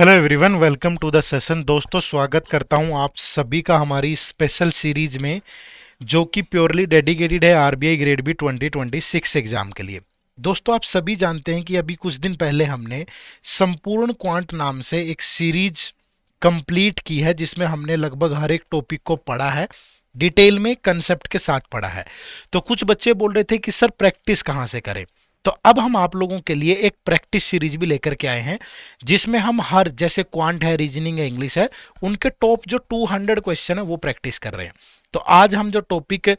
Hello everyone, welcome to the session. दोस्तों, स्वागत करता हूं आप सभी का हमारी स्पेशल सीरीज में, जो कि प्योरली डेडिकेटेड है आरबीआई ग्रेड बी 2026 एग्जाम के लिए। दोस्तों, आप सभी जानते हैं कि अभी कुछ दिन पहले हमने संपूर्ण क्वांट नाम से एक सीरीज कंप्लीट की है, जिसमें हमने लगभग हर एक टॉपिक को पढ़ा है, डिटेल में कंसेप्ट के साथ पढ़ा है। तो कुछ बच्चे बोल रहे थे कि सर प्रैक्टिस कहाँ से करें। तो अब हम आप लोगों के लिए एक प्रैक्टिस सीरीज भी लेकर के आए हैं, जिसमें हम हर जैसे क्वांट है, रीजनिंग है, इंग्लिश है, उनके टॉप जो 200 क्वेश्चन है वो प्रैक्टिस कर रहे हैं। तो आज हम जो टॉपिक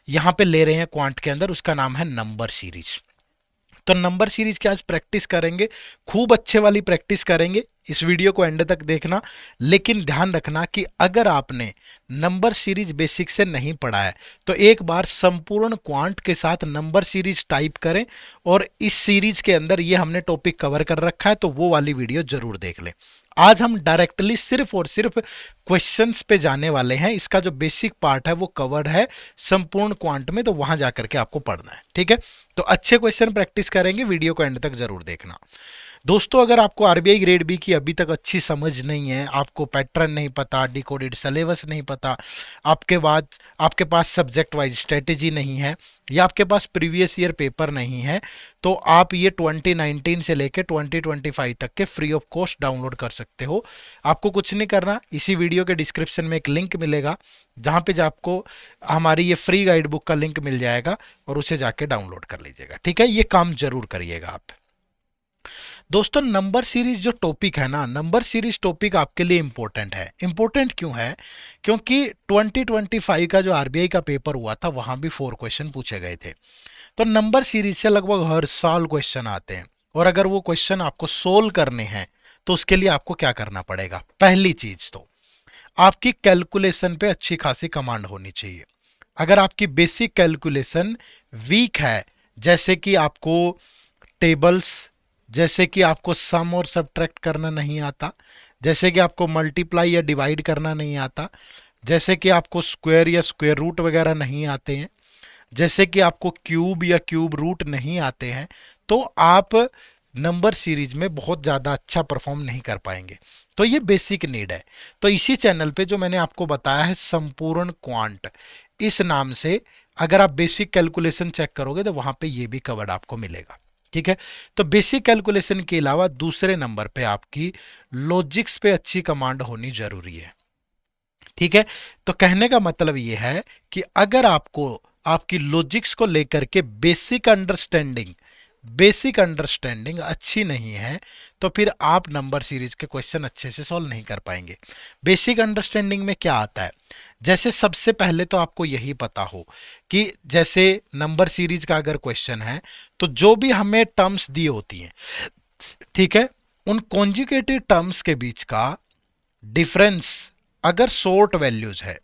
यहाँ पे ले रहे हैं क्वांट के अंदर, उसका नाम है नंबर सीरीज। तो नंबर सीरीज की आज प्रैक्टिस करेंगे, खूब अच्छे वाली प्रैक्टिस करेंगे। इस वीडियो को एंड तक देखना, लेकिन ध्यान रखना कि अगर आपने नंबर सीरीज बेसिक से नहीं पढ़ा है तो एक बार संपूर्ण क्वांट के साथ नंबर सीरीज टाइप करें, और इस सीरीज के अंदर ये हमने टॉपिक कवर कर रखा है, तो वो वाली वीडियो जरूर देख लें। आज हम डायरेक्टली सिर्फ और सिर्फ क्वेश्चंस पे जाने वाले हैं। इसका जो बेसिक पार्ट है वो कवर्ड है संपूर्ण क्वांट में, तो वहां जाकर के आपको पढ़ना है, ठीक है। तो अच्छे क्वेश्चन प्रैक्टिस करेंगे, वीडियो को एंड तक जरूर देखना। दोस्तों, अगर आपको आरबीआई ग्रेड बी की अभी तक अच्छी समझ नहीं है, आपको पैटर्न नहीं पता, डिकोडेड सिलेबस नहीं पता, आपके पास सब्जेक्ट वाइज स्ट्रेटेजी नहीं है, या आपके पास प्रीवियस ईयर पेपर नहीं है, तो आप ये 2019 से लेकर 2025 तक के फ्री ऑफ कॉस्ट डाउनलोड कर सकते हो। आपको कुछ नहीं करना, इसी वीडियो के डिस्क्रिप्शन में एक लिंक मिलेगा, जहां पे आपको हमारी ये फ्री गाइड बुक का लिंक मिल जाएगा, और उसे जाके डाउनलोड कर लीजिएगा, ठीक है। ये काम जरूर करिएगा आप। दोस्तों, नंबर सीरीज जो टॉपिक है ना, नंबर सीरीज टॉपिक आपके लिए इंपॉर्टेंट है। इंपॉर्टेंट क्यों है? क्योंकि 2025 का जो आरबीआई का पेपर हुआ था, वहां भी 4 क्वेश्चन पूछे गए थे। तो नंबर सीरीज से लगभग हर साल क्वेश्चन आते हैं, और अगर वो क्वेश्चन आपको सोल्व करने हैं तो उसके लिए आपको क्या करना पड़ेगा? पहली चीज तो आपकी कैलकुलेशन पे अच्छी खासी कमांड होनी चाहिए। अगर आपकी बेसिक कैलकुलेशन वीक है, जैसे कि आपको टेबल्स, जैसे कि आपको सम और सब्ट्रैक्ट करना नहीं आता, जैसे कि आपको मल्टीप्लाई या डिवाइड करना नहीं आता, जैसे कि आपको स्क्वायर या स्क्वायर रूट वगैरह नहीं आते हैं, जैसे कि आपको क्यूब या क्यूब रूट नहीं आते हैं, तो आप नंबर सीरीज में बहुत ज़्यादा अच्छा परफॉर्म नहीं कर पाएंगे। तो ये बेसिक नीड है। तो इसी चैनल पे जो मैंने आपको बताया है संपूर्ण क्वांट, इस नाम से अगर आप बेसिक कैलकुलेशन चेक करोगे तो वहां पे ये भी कवर्ड आपको मिलेगा, ठीक है। तो बेसिक कैलकुलेशन के अलावा दूसरे नंबर पे आपकी लॉजिक्स पे अच्छी कमांड होनी जरूरी है, ठीक है। तो कहने का मतलब ये है कि अगर आपको आपकी लॉजिक्स को लेकर के बेसिक अंडरस्टैंडिंग अच्छी नहीं है, तो फिर आप नंबर सीरीज के क्वेश्चन अच्छे से सॉल्व नहीं कर पाएंगे। बेसिक अंडरस्टैंडिंग में क्या आता है? जैसे सबसे पहले तो आपको यही पता हो कि जैसे नंबर सीरीज का अगर क्वेश्चन है, तो जो भी हमें टर्म्स दी होती हैं, ठीक है, उन कॉन्जुगेटिव टर्म्स के बीच का डिफरेंस अगर शॉर्ट वैल्यूज है,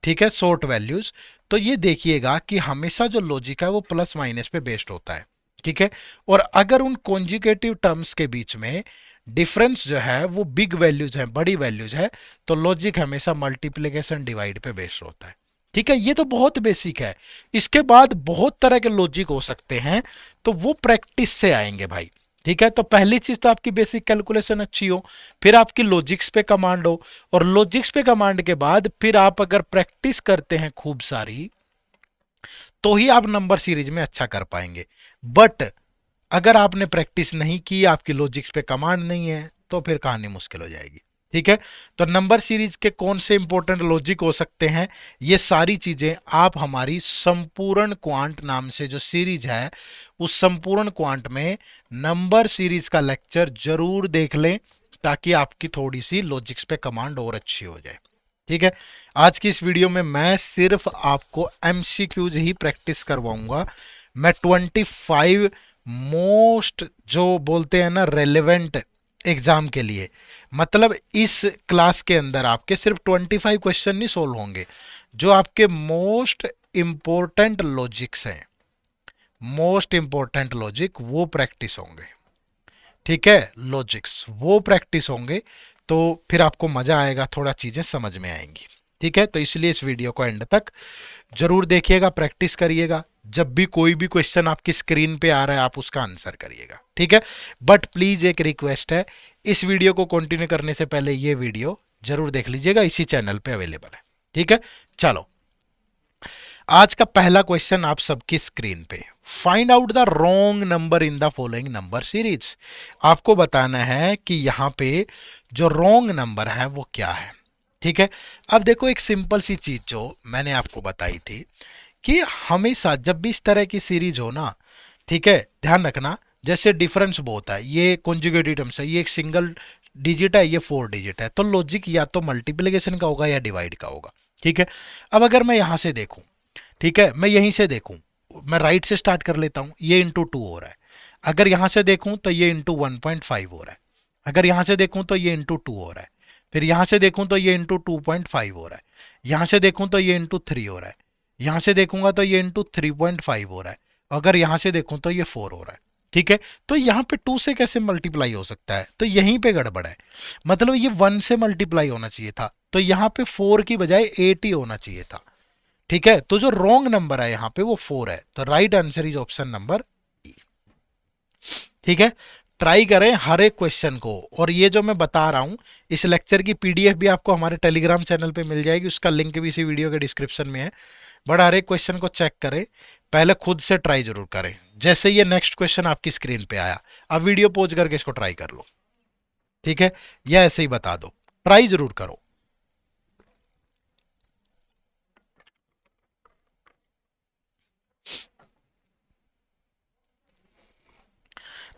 ठीक है, शॉर्ट वैल्यूज, तो ये देखिएगा कि हमेशा जो लॉजिक है वो प्लस माइनस पे बेस्ड होता है, ठीक है। और अगर उन कॉन्जुगेटिव टर्म्स के बीच में डिफरेंस जो है वो बिग वैल्यूज है, बड़ी वैल्यूज है, तो लॉजिक हमेशा मल्टीप्लिकेशन डिवाइड पे बेस्ड होता है, ठीक है। ये तो बहुत बेसिक है। इसके बाद बहुत तरह के लॉजिक हो सकते हैं, तो वो प्रैक्टिस से आएंगे भाई, ठीक है। तो पहली चीज तो आपकी बेसिक कैलकुलेशन अच्छी हो, फिर आपकी लॉजिक्स पे कमांड हो, और लॉजिक्स पे कमांड के बाद फिर आप अगर प्रैक्टिस करते हैं खूब सारी, तो ही आप नंबर सीरीज में अच्छा कर पाएंगे। बट अगर आपने प्रैक्टिस नहीं की, आपकी लॉजिक्स पे कमांड नहीं है, तो फिर कहानी मुश्किल हो जाएगी, ठीक है। तो नंबर सीरीज के कौन से इंपॉर्टेंट लॉजिक हो सकते हैं, ये सारी चीजें आप हमारी संपूर्ण क्वांट नाम से जो सीरीज है, उस संपूर्ण क्वांट में नंबर सीरीज का लेक्चर जरूर देख लें, ताकि आपकी थोड़ी सी लॉजिक्स पे कमांड और अच्छी हो जाए, ठीक है। आज की इस वीडियो में मैं सिर्फ आपको एमसीक्यूज ही प्रैक्टिस करवाऊंगा। मैं 25 मोस्ट जो बोलते हैं ना रेलेवेंट एग्जाम के लिए, मतलब इस क्लास के अंदर आपके सिर्फ 25 क्वेश्चन नहीं सोल्व होंगे, जो आपके मोस्ट इंपॉर्टेंट लॉजिक्स हैं, मोस्ट इंपॉर्टेंट लॉजिक वो प्रैक्टिस होंगे, ठीक है। लॉजिक्स वो प्रैक्टिस होंगे, तो फिर आपको मजा आएगा, थोड़ा चीजें समझ में आएंगी, ठीक है। तो इसलिए इस वीडियो को एंड तक जरूर देखिएगा, प्रैक्टिस करिएगा। जब भी कोई भी क्वेश्चन आपकी स्क्रीन पे आ रहा है, आप उसका आंसर करिएगा, ठीक है। बट प्लीज एक रिक्वेस्ट है, इस वीडियो को कंटिन्यू करने से पहले ये वीडियो जरूर देख लीजिएगा, इसी चैनल पे अवेलेबल है। ठीक है, चलो आज का पहला क्वेश्चन आप सबकी स्क्रीन पे। Find out the wrong number in the following number series. आपको बताना है कि यहां पे जो रॉन्ग नंबर है वो क्या है। ठीक है, अब देखो एक सिंपल सी चीज जो मैंने आपको बताई थी कि हमेशा जब भी इस तरह की सीरीज हो ना, ठीक है, ध्यान रखना, जैसे डिफरेंस बहुत है, ये कॉन्जुगेटिव टर्म्स है, ये एक सिंगल डिजिट है, ये 4 डिजिट है, तो लॉजिक या तो मल्टीप्लिकेशन का होगा या डिवाइड का होगा। ठीक है, अब अगर मैं यहां से देखूं, ठीक है, मैं यहीं से देखूं, मैं राइट से स्टार्ट कर लेता हूं, ये इंटू 2 हो रहा है। अगर यहां से देखूं तो ये इंटू 1.5 हो रहा है। अगर यहां से देखूं तो ये इंटू 2 हो रहा है। फिर यहां से देखूं तो ये इंटू 2.5 हो रहा है। यहां से देखूं तो ये इंटू 3 हो रहा है। यहां से देखूंगा तो ये इंटू 3.5 हो रहा है। अगर यहां से देखूं तो ये 4 हो रहा है। ठीक है, तो यहां पे 2 से कैसे मल्टीप्लाई हो सकता है, तो यहीं पे गड़बड़ है। मतलब ये 1 से मल्टीप्लाई होना चाहिए था, तो यहां पे 4 की बजाय 8 ही होना चाहिए था। ठीक है, तो जो रॉन्ग नंबर है यहां पे वो 4 है, तो right answer is option number ई। ठीक है, ट्राई करें हर एक क्वेश्चन को, और ये जो मैं बता रहा हूं इस लेक्चर की पीडीएफ भी आपको हमारे टेलीग्राम चैनल पे मिल जाएगी, उसका लिंक भी इसी वीडियो के डिस्क्रिप्शन में है। बट हर एक क्वेश्चन को चेक करें, पहले खुद से ट्राई जरूर करें। जैसे ये नेक्स्ट क्वेश्चन आपकी स्क्रीन पे आया, अब वीडियो पॉज करके इसको ट्राई कर लो। ठीक है, या ऐसे ही बता दो, ट्राई जरूर करो।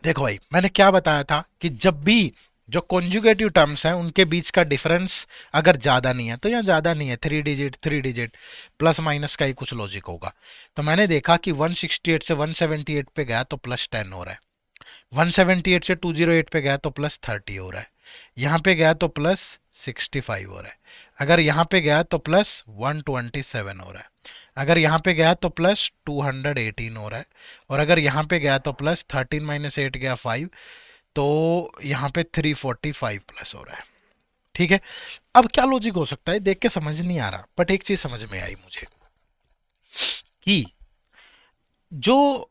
देखो भाई, मैंने क्या बताया था कि जब भी जो कॉन्जुगेटिव टर्म्स हैं उनके बीच का डिफरेंस अगर ज्यादा नहीं है, तो यहाँ ज्यादा नहीं है, 3 डिजिट प्लस माइनस का ही कुछ लॉजिक होगा। तो मैंने देखा कि 168 से 178 पे गया तो +10 हो रहा है, 178 से 208 पे गया तो +30 हो रहा है, यहाँ पे गया तो +65 हो रहा है, अगर यहाँ पे गया तो +127 हो रहा है, अगर यहाँ पे गया तो +218 हो रहा है, और अगर यहाँ पे गया तो +13 माइनस 8 गया 5, तो यहाँ पे 345 प्लस हो रहा है। ठीक है, अब क्या लॉजिक हो सकता है देख के समझ नहीं आ रहा, बट एक चीज समझ में आई मुझे कि जो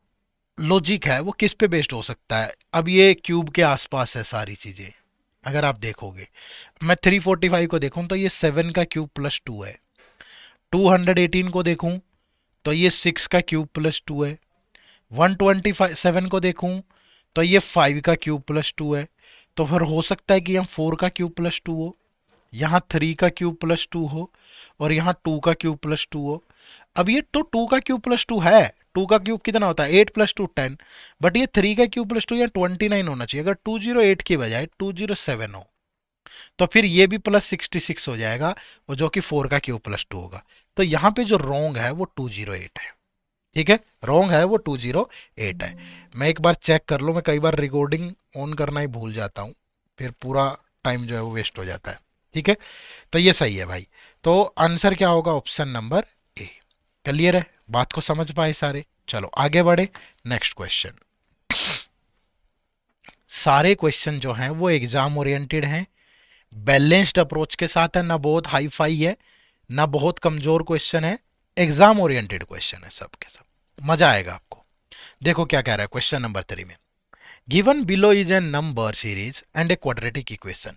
लॉजिक है वो किस पे बेस्ड हो सकता है। अब ये क्यूब के आसपास है सारी चीजें, अगर आप देखोगे, मैं 345 को देखूं तो ये 7 का क्यूब +2 है, 218 को देखूं तो ये 6 का क्यूब +2 है, 127 को देखूं तो ये 5 का क्यूब +2 है। तो फिर हो सकता है कि यहाँ 4 का क्यूब +2 हो, यहाँ 3 का क्यूब +2 हो, और यहाँ 2 का क्यूब +2 हो। अब ये तो 2 का क्यूब +2 है, 2 का क्यूब कितना होता है, 8 + 2 10, बट ये 3 का क्यूब +2 या 29 होना चाहिए। अगर 208 की बजाय 207 हो तो फिर ये भी +66 हो जाएगा, और जो कि 4 का क्यूब +2 होगा। तो यहाँ पे जो रॉन्ग है वो 208 है। ठीक है, रॉन्ग है वो 208 है। मैं एक बार चेक कर लो, मैं कई बार रिकॉर्डिंग ऑन करना ही भूल जाता हूँ, फिर पूरा टाइम जो है वो वेस्ट हो जाता है। ठीक है, तो ये सही है भाई, तो आंसर क्या होगा, ऑप्शन नंबर ए। क्लियर है, बात को समझ पाए सारे। चलो आगे बढ़े, नेक्स्ट क्वेश्चन। सारे क्वेश्चन जो हैं वो एग्जाम ओरिएंटेड हैं, बैलेंस्ड अप्रोच के साथ है, ना बहुत हाई फाई है ना बहुत कमजोर क्वेश्चन है, एग्जाम ओरिएंटेड क्वेश्चन है सब के सब, मजा आएगा आपको। देखो क्या कह रहा है क्वेश्चन नंबर 3 में, given below is an number series and a quadratic equation,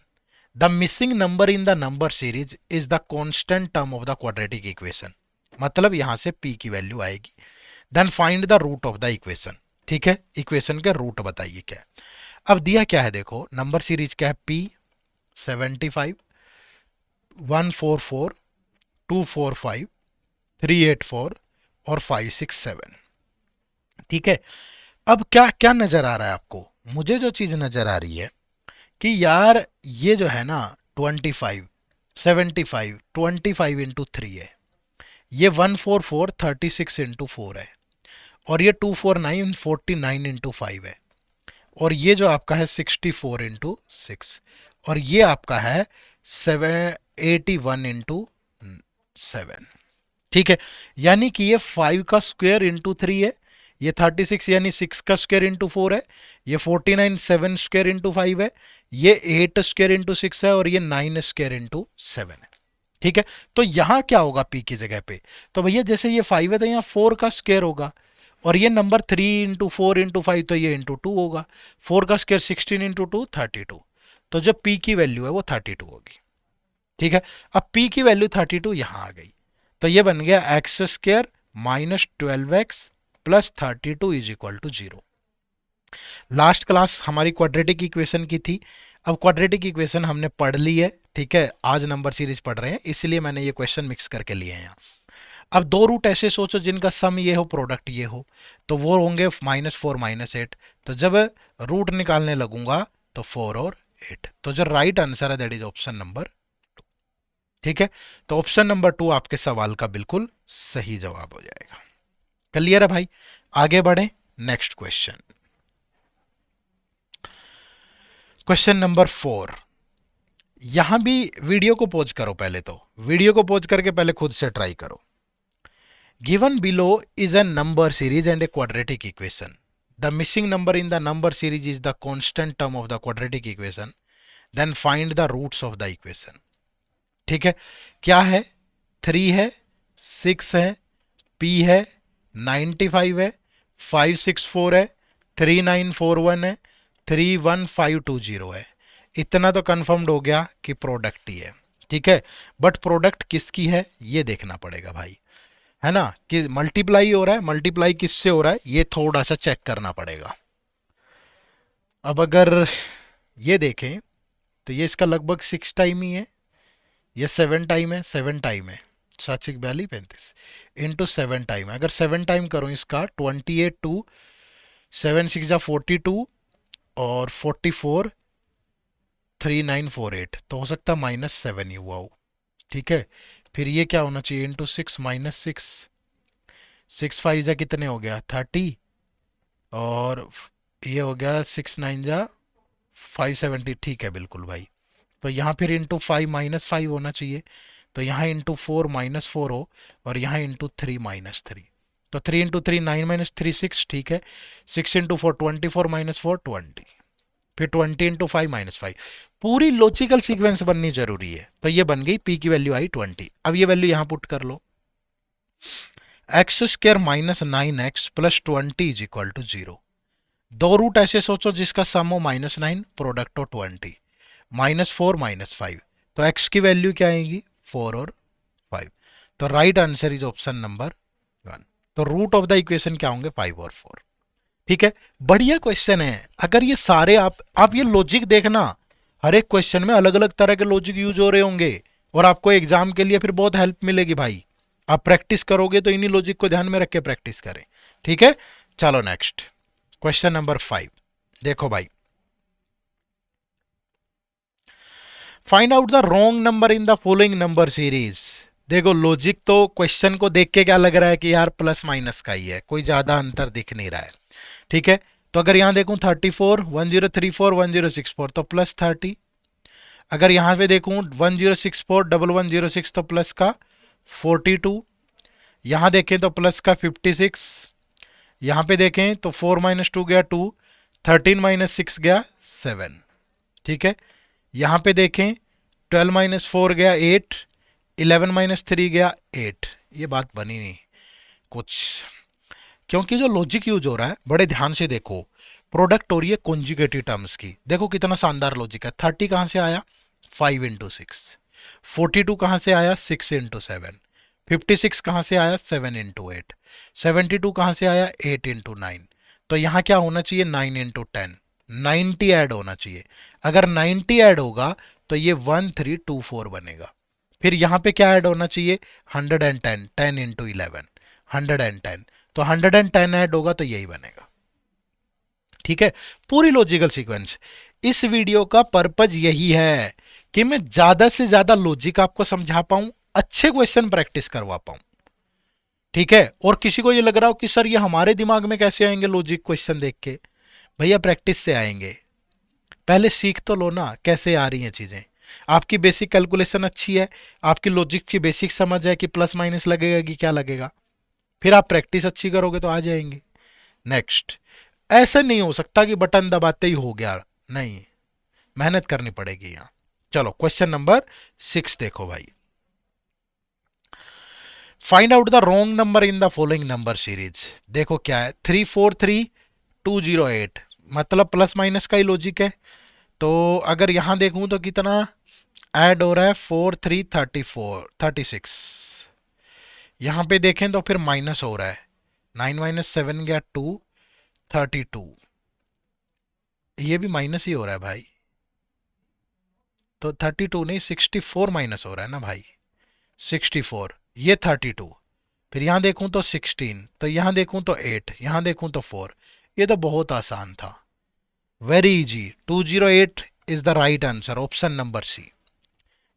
the missing number in the number series is the constant term of the quadratic equation. मतलब यहां से p की वैल्यू आएगी, then find the root of the equation. ठीक है, equation का root बताइए क्या है। अब दिया क्या है, देखो नंबर सीरीज क्या है, p 75 144 245 384 और 567। ठीक है, अब क्या क्या नजर आ रहा है आपको, मुझे जो चीज नजर आ रही है कि यार ये जो है ना 25 75 25 इंटू 3 है, ये 144 36 इंटू 4 है, और ये 249 49 इंटू 5 है, और ये जो आपका है 64 इंटू 6, और ये आपका है 781 इंटू 7। ठीक है, यानी कि ये 5 का स्क्वायर इंटू 3 है, ये 36 यानी 6 का स्क्वायर इंटू 4 है, ये 49 7 स्क्वायर इंटू 5 है, ये 8 स्क्वायर इंटू 6 है, और ये 9 स्क्वायर इंटू 7 है। ठीक है, तो यहां क्या होगा p की जगह पे, तो भैया जैसे ये 5 है तो यहाँ 4 का स्क्वायर होगा, और ये नंबर 3 इंटू 4 इंटू 5 तो ये इंटू 2 होगा, 4 का स्क्वायर 16 इंटू 2 32, तो जो p की वैल्यू है वो 32 होगी। ठीक है, अब p की वैल्यू 32 यहां आ गई, तो ये बन गया x square minus 12x plus 32 is equal to 0। Last class हमारी क्वाड्रेटिक इक्वेशन की थी, अब क्वाड्रेटिक इक्वेशन हमने पढ़ ली है। ठीक है, आज नंबर सीरीज पढ़ रहे हैं, इसलिए मैंने ये क्वेश्चन मिक्स करके लिए हैं यहाँ। अब दो रूट ऐसे सोचो जिनका सम ये हो प्रोडक्ट ये हो, तो वो होंगे -4 -8। तो जब रूट निकालने लगूंगा तो 4 और 8, तो जो राइट आंसर है दैट इज ऑप्शन नंबर। ठीक है, तो ऑप्शन नंबर 2 आपके सवाल का बिल्कुल सही जवाब हो जाएगा। क्लियर है भाई? आगे बढ़े नेक्स्ट क्वेश्चन। Question number 4। यहां भी वीडियो को पॉज करो, पहले तो वीडियो को पॉज करके पहले खुद से ट्राई करो। Given below is a number series and a quadratic equation. The missing number in the number series is the constant term of the quadratic equation. Then find the roots of the equation. ठीक है, क्या है? 3 है, 6 है, p है, 95 है, 564 है, 3941 है, 31520 है। इतना तो कंफर्म्ड हो गया कि प्रोडक्ट ही है। ठीक है, बट प्रोडक्ट किसकी है ये देखना पड़ेगा भाई, है ना, कि मल्टीप्लाई हो रहा है, मल्टीप्लाई किससे हो रहा है ये थोड़ा सा चेक करना पड़ेगा। अब अगर ये देखें तो ये इसका लगभग 6 टाइम ही है, ये 7 टाइम है, 7 टाइम है, 7 6 42 35 इंटू 7 टाइम है। अगर 7 टाइम करो इसका 28 2 7 6 42 और 44 3948, तो हो सकता है -7 ही हुआ हो। ठीक है, फिर ये क्या होना चाहिए इंटू 6 -6, 6 5 जा कितने हो गया 30, और ये हो गया 6 9 जा 570। ठीक है बिल्कुल भाई, तो यहाँ फिर इंटू 5 -5 होना चाहिए, तो यहाँ इंटू 4 -4 हो, और यहाँ इंटू 3 -3, तो 3 इंटू 3 9 -3 6। ठीक है, 6 इंटू 4 24 -4 20, फिर 20 इंटू 5 -5। पूरी लॉजिकल सीक्वेंस बननी जरूरी है। तो ये बन गई, p की वैल्यू आई 20। अब ये वैल्यू यहां पुट कर लो, X square minus 9x plus 20 is equal to 0। दो रूट ऐसे सोचो जिसका सम हो -9 प्रोडक्ट हो 20, -4 -5, तो x की वैल्यू क्या आएगी 4 और 5। तो right answer is option number 1। तो रूट ऑफ द इक्वेशन क्या होंगे 5 और 4। ठीक है, बढ़िया क्वेश्चन है। अगर ये सारे आप ये लॉजिक देखना, हर एक क्वेश्चन में अलग अलग तरह के लॉजिक यूज हो रहे होंगे, और आपको एग्जाम के लिए फिर बहुत हेल्प मिलेगी भाई। आप प्रैक्टिस करोगे तो इन्हीं लॉजिक को ध्यान में रख के प्रैक्टिस करें। ठीक है, चलो नेक्स्ट क्वेश्चन नंबर 5 देखो भाई। Find out the wrong number in the following number series. देखो लॉजिक तो क्वेश्चन को देख के क्या लग रहा है कि यार प्लस माइनस का ही है, कोई ज्यादा अंतर दिख नहीं रहा है। ठीक है, तो अगर यहां देखूं 34 1034 1064 तो प्लस 30। अगर यहां पे देखूं 1064 1106 तो प्लस का 42। यहां देखें तो प्लस का 56। यहां पे देखें तो 4 -2 गया 2, 13 -6 गया 7। ठीक है, यहां पे देखें 12 -4 गया 8, 11 -3 गया 8। ये बात बनी नहीं कुछ, क्योंकि जो लॉजिक यूज हो रहा है बड़े ध्यान से देखो, प्रोडक्ट हो रही है कॉन्जुगेटिव टर्म्स की। देखो कितना शानदार लॉजिक है। 30 कहां से आया 5 इंटू 6, 42 कहां से आया 6 इंटू 7, 56 कहां से आया 7 इंटू 8, 72 कहां से आया 8 इंटू 9। तो यहां क्या होना चाहिए 9 इंटू 10, 90 ऐड होना चाहिए। अगर 90 ऐड होगा तो ये 1324 बनेगा। फिर यहां पे क्या ऐड होना चाहिए 110, 10 इंटू 11 110, तो 110 ऐड होगा तो यही बनेगा। ठीक है, पूरी लॉजिकल सीक्वेंस। इस वीडियो का पर्पज यही है कि मैं ज्यादा से ज्यादा लॉजिक आपको समझा पाऊं, अच्छे क्वेश्चन प्रैक्टिस करवा पाऊं। ठीक है, और किसी को ये लग रहा हो कि सर ये हमारे दिमाग में कैसे आएंगे लॉजिक क्वेश्चन देख के, भैया प्रैक्टिस से आएंगे। पहले सीख तो लो ना कैसे आ रही हैं चीजें। आपकी बेसिक कैलकुलेशन अच्छी है, आपकी लॉजिक की बेसिक समझ है कि प्लस माइनस लगेगा कि क्या लगेगा, फिर आप प्रैक्टिस अच्छी करोगे तो आ जाएंगे। नेक्स्ट, ऐसा नहीं हो सकता कि बटन दबाते ही हो गया, नहीं, मेहनत करनी पड़ेगी यहां। चलो क्वेश्चन नंबर 6 देखो भाई। Find out the wrong number in the following number series. देखो क्या है 343208, मतलब प्लस माइनस का ही लॉजिक है। तो अगर यहां देखूं तो कितना ऐड हो रहा है, 4 3 34 36। यहां पे देखें तो फिर माइनस हो रहा है, 9 - 7 गया 2 32। ये भी माइनस ही हो रहा है भाई, तो 32 नहीं 64 माइनस हो रहा है ना भाई, 64, ये 32। फिर यहां देखूं तो 16, तो यहां देखूं तो 8, यहां देखूं तो 4। ये तो बहुत आसान था, very easy. 208 is the right answer, option number C.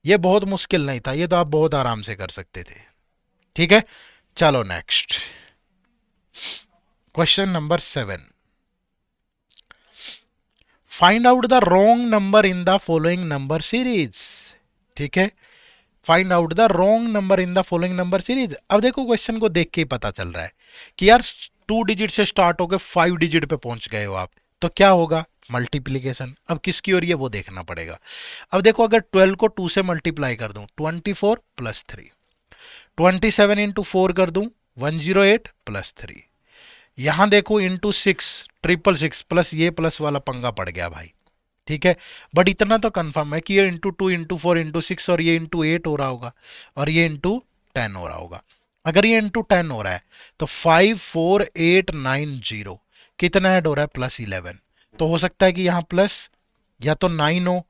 ये बहुत मुश्किल नहीं था, ये तो आप बहुत आराम से कर सकते थे। ठीक है, चलो next question number 7। Find out the wrong number in the following number series. ठीक है, find out the wrong number in the following number series. अब देखो क्वेश्चन को देख के ही पता चल रहा है कि यार 2 डिजिट से स्टार्ट होकर 5 डिजिट पे पहुंच गए हो आप, तो क्या होगा, मल्टीप्लीकेशन। अब किसकी ओर ये वो देखना पड़ेगा। अब देखो अगर 12 को 2 से मल्टीप्लाई कर दूं 24 + 3, 27 इंटू 4 कर दूं 108 + 3, यहां देखो इंटू 6 666 प्लस ये प्लस वाला पंगा पड़ गया भाई। ठीक है, बट इतना तो कंफर्म है कि ये इंटू 2 इंटू 4 इंटू 6 और ये इंटू 8 हो रहा होगा और ये इंटू 10 हो रहा होगा। अगर ये इंटू 10 हो रहा है तो 54890 कितना ऐड हो रहा है, +11। तो हो सकता है कि यहाँ प्लस या तो 9 हो,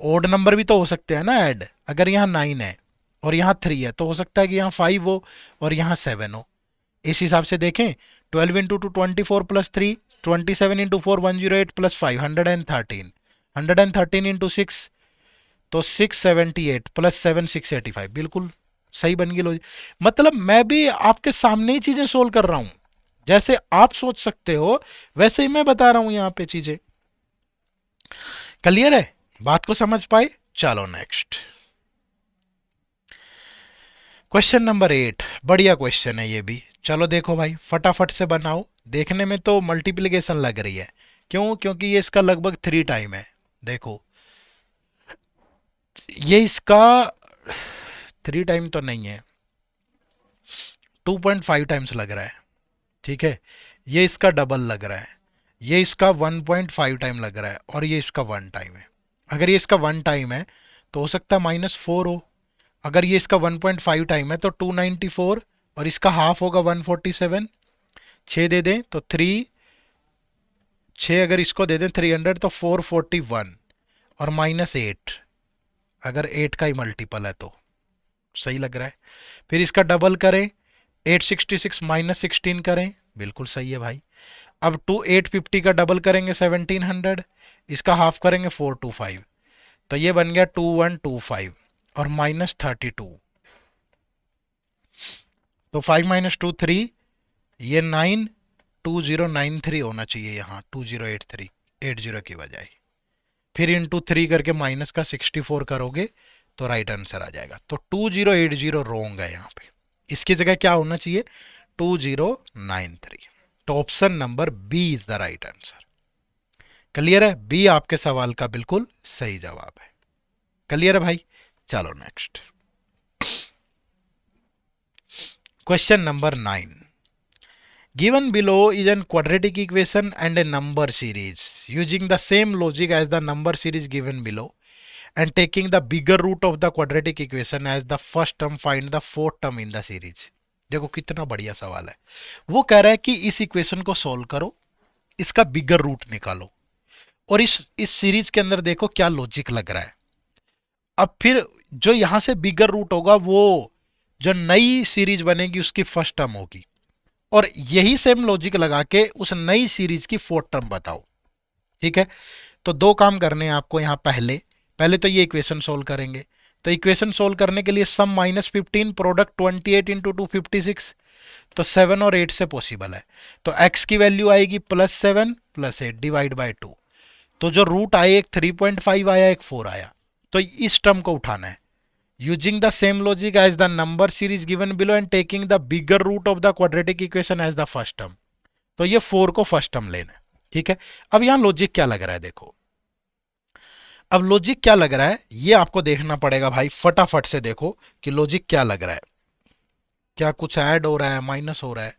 ओड नंबर भी तो हो सकते हैं ना ऐड। अगर यहाँ 9 है और यहाँ 3 है तो हो सकता है कि यहाँ 5 हो और यहाँ 7 हो। इस हिसाब से देखें, 12 इंटू 2 24 + 3, 27 इंटू 4 108 + 5 113, 113 इंटू 6 तो 678 + 7 685, बिल्कुल सही बन गई लॉजिक। मतलब मैं भी आपके सामने ही चीजें सोल्व कर रहा हूं, जैसे आप सोच सकते हो वैसे ही मैं बता रहा हूं यहाँ पे चीजें। क्लियर है, बात को समझ पाए। चलो नेक्स्ट क्वेश्चन नंबर 8, बढ़िया क्वेश्चन है ये भी। चलो देखो भाई फटाफट से बनाओ, देखने में तो मल्टीप्लिकेशन लग रही है, क्यों, क्योंकि ये इसका लगभग 3 टाइम है। देखो ये इसका 3 टाइम तो नहीं है, 2.5 टाइम्स लग रहा है। ठीक है, ये इसका डबल लग रहा है, ये इसका 1.5 टाइम लग रहा है और ये इसका 1 टाइम है। अगर ये इसका 1 टाइम है तो हो सकता है -4 हो। अगर ये इसका 1.5 टाइम है तो 294 और इसका हाफ होगा 147। 6 दे दें तो 3, 6 अगर इसको दे दें 300 तो 441 और -8, अगर 8 का ही मल्टीपल है तो सही लग रहा है। फिर इसका डबल करें 866 -16 करें, बिल्कुल सही है भाई। अब 850 का डबल करेंगे 1700, इसका हाफ करेंगे 425, तो ये बन गया 2125 और -32, तो 5 - 2 3, ये 9 2093 होना चाहिए यहाँ, 2083 80 की बजाय। फिर इंटू 3 करके माइनस का 64 करोगे तो राइट आंसर आ जाएगा। तो 2080 रोंग है यहाँ पे, इसकी जगह क्या होना चाहिए, 2093। तो option number B is the right answer. Clear है, बी आपके सवाल का बिल्कुल सही जवाब है। क्लियर है भाई, चलो next question number 9। Given below is an quadratic equation and a number series. Using the same logic as the number series given below and taking the bigger root of the quadratic equation as the first term, find the fourth term in the series. देखो कितना बढ़िया सवाल है। वो कह रहा है कि इस इक्वेशन को सॉल्व करो, इसका बिगर रूट निकालो और इस सीरीज के अंदर देखो क्या लॉजिक लग रहा है। अब फिर जो यहां से बिगर रूट होगा वो जो नई सीरीज बनेगी उसकी फर्स्ट टर्म होगी और यही सेम लॉजिक लगा के उस नई सीरीज की फोर्थ टर्म बताओ। ठीक है, तो दो काम करने हैं आपको यहां। पहले पहले तो ये इक्वेशन सोल्व करेंगे, तो इक्वेशन सोल्व करने के लिए सम -15 प्रोडक्ट 28 इंटू 256, तो 7 और 8 से पॉसिबल है। तो x की वैल्यू आएगी +7 + 8 डिवाइड बाय 2। तो जो रूट आए एक 3.5 आया एक 4 आया, तो इस टर्म को उठाना है। Using the same logic as the number series given below and taking the bigger root of the quadratic equation as the first term, तो ये 4 को फर्स्ट टर्म लेना है। ठीक है, अब यहां लॉजिक क्या लग रहा है देखो, अब लॉजिक क्या लग रहा है ये आपको देखना पड़ेगा भाई। फटाफट से देखो कि लॉजिक क्या लग रहा है, क्या कुछ ऐड हो रहा है, माइनस हो रहा है।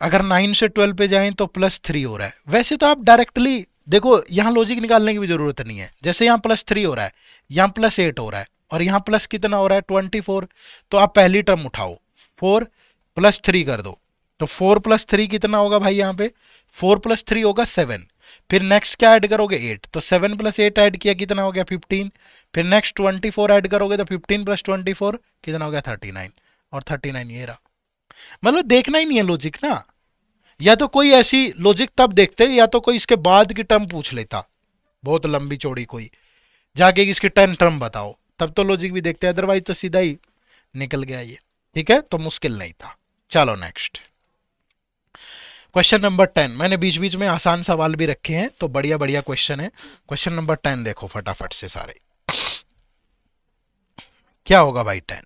अगर 9 से 12 पे जाएं तो +3 हो रहा है। वैसे तो आप डायरेक्टली देखो यहाँ लॉजिक निकालने की भी जरूरत नहीं है। जैसे यहाँ +3 हो रहा है, यहाँ +8 हो रहा है, और यहाँ प्लस कितना हो रहा है 24। तो आप पहली टर्म उठाओ, 4 + 3 कर दो। तो 4 + 3 कितना होगा भाई? यहाँ पे 4 + 3 होगा 7। फिर नेक्स्ट क्या ऐड करोगे? 8। तो 7 + 8 ऐड किया, कितना हो गया 15। फिर नेक्स्ट 24 ऐड करोगे, तो 15 + 24 कितना हो गया 39। और 39 ये रहा। मतलब देखना ही नहीं है लॉजिक ना। या तो कोई ऐसी लॉजिक तब देखते, या तो कोई इसके बाद की टर्म पूछ लेता, बहुत लंबी चौड़ी कोई, जाके इसकी 10 टर्म बताओ, तब तो लॉजिक भी देखते, अदरवाइज तो सीधा ही निकल गया ये। ठीक है, तो मुश्किल नहीं था। चलो नेक्स्ट क्वेश्चन नंबर 10। मैंने बीच बीच में आसान सवाल भी रखे हैं, तो बढ़िया बढ़िया क्वेश्चन है। क्वेश्चन नंबर 10 देखो फटाफट से सारे। क्या होगा भाई? 10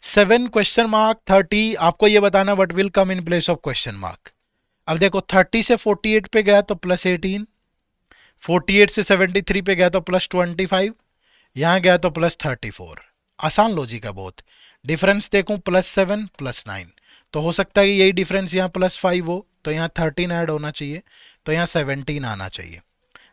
7 ? आपको ये बताना what will come in place of question mark. अब देखो 30 से 48 पे गया तो +18, 48 से 73 पे गया तो +25, यहां गया तो +34। आसान लॉजिक है बहुत। डिफरेंस देखूं +7 +9, तो हो सकता है कि यही डिफरेंस यहाँ +5 हो, तो यहाँ 13 ऐड होना चाहिए, तो यहाँ 17 आना चाहिए।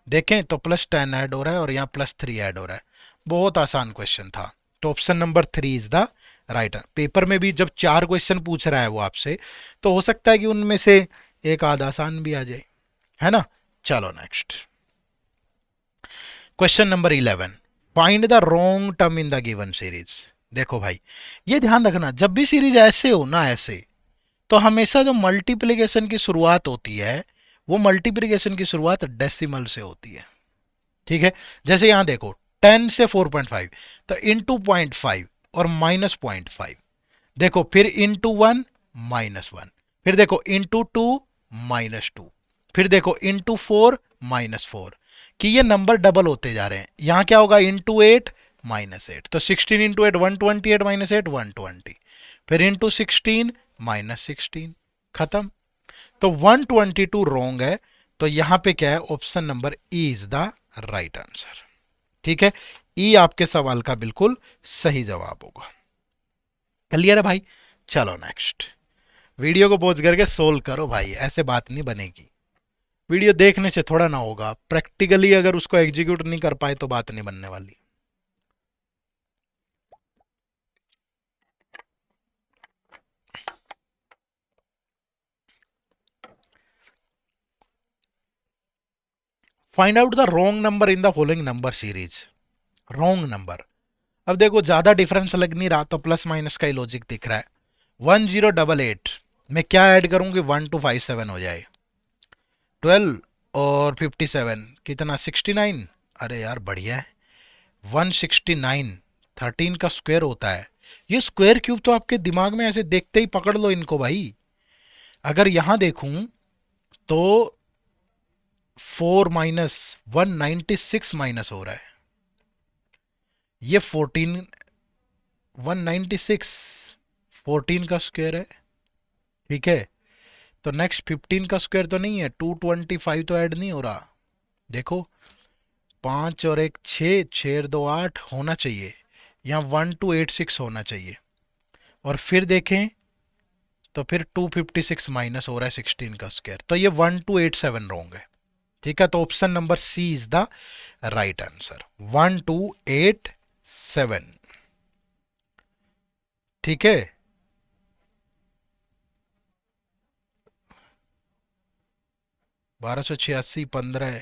देखें तो +10 ऐड हो रहा है और यहाँ +3 ऐड हो रहा है। बहुत आसान क्वेश्चन था। तो option number 3 is the right. Paper में भी जब 4 क्वेश्चन पूछ रहा है वो आपसे, तो हो सकता है कि उनमें से एक आध आसान भी आ जाए, है ना। चलो next question number 11। Find the wrong term in the given series. देखो भाई, ये ध्यान रखना, जब भी सीरीज ऐसे हो ना, ऐसे, तो हमेशा जो मल्टीप्लिकेशन की शुरुआत होती है, वो मल्टीप्लिकेशन की शुरुआत डेसिमल से होती है। ठीक है, जैसे यहां देखो 10 से 4.5, तो इंटू 0.5 और -0.5। देखो फिर इंटू 1 -1, फिर देखो इंटू 2 -2, फिर देखो इंटू 4 -4, कि ये नंबर डबल होते जा रहे हैं। यहां क्या होगा? इंटू 8 -8, तो 16 इंटू 8 128 -8 120, फिर इंटू 16 -16, खत्म। तो 122 रॉन्ग है। तो यहां पे क्या है? Option number E is the right answer. ठीक है, ई आपके सवाल का बिल्कुल सही जवाब होगा। क्लियर है भाई? चलो नेक्स्ट। वीडियो को पॉज करके सोल्व करो भाई, ऐसे बात नहीं बनेगी। वीडियो देखने से थोड़ा ना होगा, प्रैक्टिकली अगर उसको एग्जीक्यूट नहीं कर पाए तो बात नहीं बनने वाली। Find out the wrong number in the following number series. Wrong number. अब देखो ज्यादा डिफरेंस लग नहीं रहा, तो प्लस माइनस का ही लॉजिक दिख रहा है। 1088 में क्या ऐड करूंगी? 1257 हो जाए। 12 और 57 कितना? 69। अरे यार बढ़िया है। 169 13 का स्क्वायर होता है। ये स्क्वायर क्यूब तो आपके दिमाग में ऐसे देखते ही पकड़ लो इनको भाई। अगर यहां देखूं तो 4 -196 माइनस हो रहा है। ये 196 14 का स्क्वायर है। ठीक है, तो नेक्स्ट 15 का स्क्वायर तो नहीं है, 225 तो ऐड नहीं हो रहा। देखो 5 और 1 6, 6 और 2 8 होना चाहिए। यहाँ 1286 होना चाहिए। और फिर देखें तो फिर 256 माइनस हो रहा है 16 का स्क्वायर, तो ये 1287 रॉन्ग है। ठीक है, तो option number C is the right answer, 1287। ठीक है, 1286 15।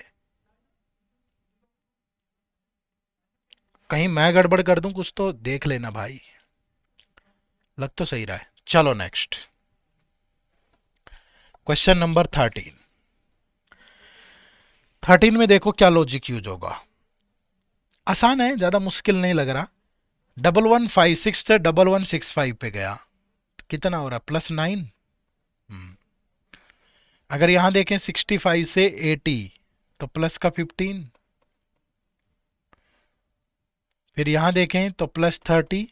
कहीं मैं गड़बड़ कर दूं कुछ तो देख लेना भाई। लग तो सही रहा है। चलो नेक्स्ट क्वेश्चन नंबर 13। 13 में देखो क्या लॉजिक यूज होगा। आसान है, ज्यादा मुश्किल नहीं लग रहा। 1156 से 1165 पे गया, कितना हो रहा है? +9। अगर यहां देखें 65 से 80, तो प्लस का 15। फिर यहां देखें तो +30।